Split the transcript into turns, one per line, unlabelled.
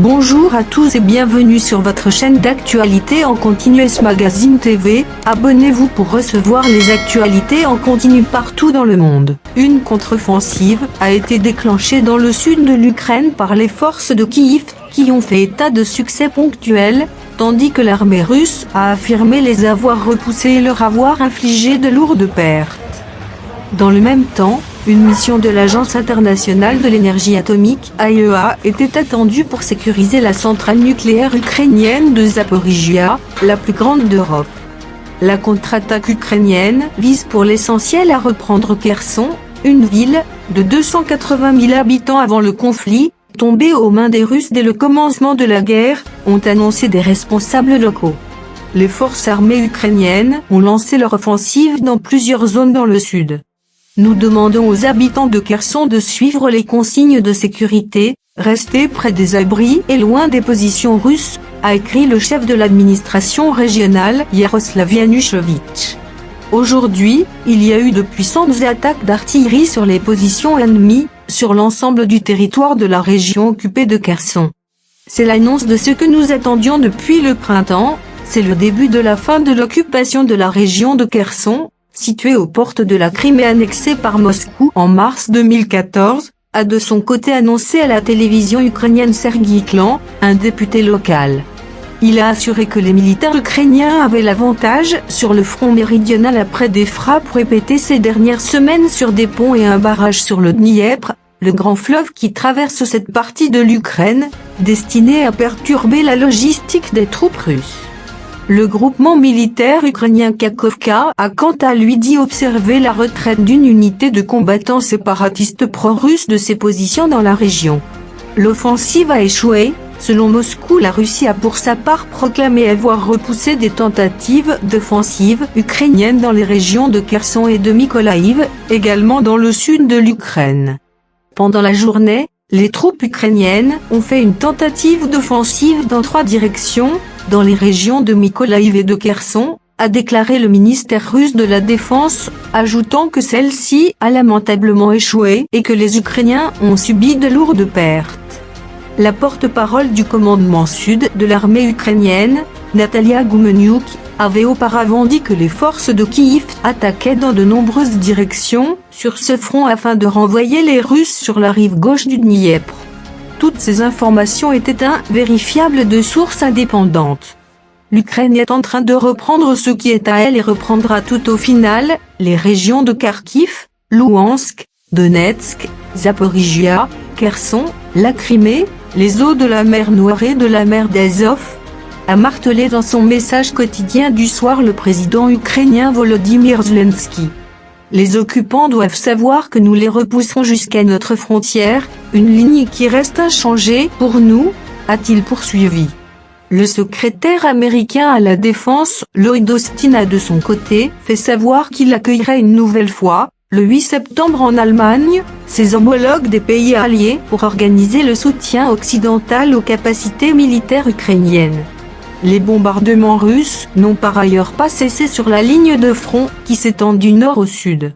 Bonjour à tous et bienvenue sur votre chaîne d'actualité en continu S Magazine TV. Abonnez-vous pour recevoir les actualités en continu partout dans le monde. Une contre-offensive a été déclenchée dans le sud de l'Ukraine par les forces de Kiev, qui ont fait état de succès ponctuels, tandis que l'armée russe a affirmé les avoir repoussés et leur avoir infligé de lourdes pertes. Dans le même temps, une mission de l'Agence internationale de l'énergie atomique (AIEA) était attendue pour sécuriser la centrale nucléaire ukrainienne de Zaporijia, la plus grande d'Europe. La contre-attaque ukrainienne vise pour l'essentiel à reprendre Kherson, une ville de 280 000 habitants avant le conflit, tombée aux mains des Russes dès le commencement de la guerre, ont annoncé des responsables locaux. Les forces armées ukrainiennes ont lancé leur offensive dans plusieurs zones dans le sud. Nous demandons aux habitants de Kherson de suivre les consignes de sécurité, rester près des abris et loin des positions russes, a écrit le chef de l'administration régionale Yaroslav Yanushevitch. Aujourd'hui, il y a eu de puissantes attaques d'artillerie sur les positions ennemies, sur l'ensemble du territoire de la région occupée de Kherson. C'est l'annonce de ce que nous attendions depuis le printemps, c'est le début de la fin de l'occupation de la région de Kherson, située aux portes de la Crimée annexée par Moscou en mars 2014, a de son côté annoncé à la télévision ukrainienne Sergueï Klan, un député local. Il a assuré que les militaires ukrainiens avaient l'avantage sur le front méridional après des frappes répétées ces dernières semaines sur des ponts et un barrage sur le Dniepr, le grand fleuve qui traverse cette partie de l'Ukraine, destiné à perturber la logistique des troupes russes. Le groupement militaire ukrainien Kakhovka a quant à lui dit observer la retraite d'une unité de combattants séparatistes pro-russes de ses positions dans la région. L'offensive a échoué. Selon Moscou, la Russie a pour sa part proclamé avoir repoussé des tentatives d'offensive ukrainiennes dans les régions de Kherson et de Mykolaïv, également dans le sud de l'Ukraine. Pendant la journée, les troupes ukrainiennes ont fait une tentative d'offensive dans 3 directions, dans les régions de Mykolaïv et de Kherson, a déclaré le ministère russe de la Défense, ajoutant que celle-ci a lamentablement échoué et que les Ukrainiens ont subi de lourdes pertes. La porte-parole du commandement sud de l'armée ukrainienne, Natalia Goumenyuk, avait auparavant dit que les forces de Kiev attaquaient dans de nombreuses directions sur ce front afin de renvoyer les Russes sur la rive gauche du Dniepr. Toutes ces informations étaient invérifiables de sources indépendantes. L'Ukraine est en train de reprendre ce qui est à elle et reprendra tout au final, les régions de Kharkiv, Louhansk, Donetsk, Zaporijia, Kherson, la Crimée, les eaux de la mer Noire et de la mer d'Azov, a martelé dans son message quotidien du soir le président ukrainien Volodymyr Zelensky. Les occupants doivent savoir que nous les repousserons jusqu'à notre frontière, une ligne qui reste inchangée pour nous, a-t-il poursuivi. Le secrétaire américain à la défense, Lloyd Austin a de son côté fait savoir qu'il accueillerait une nouvelle fois, le 8 septembre en Allemagne, ses homologues des pays alliés pour organiser le soutien occidental aux capacités militaires ukrainiennes. Les bombardements russes n'ont par ailleurs pas cessé sur la ligne de front qui s'étend du nord au sud.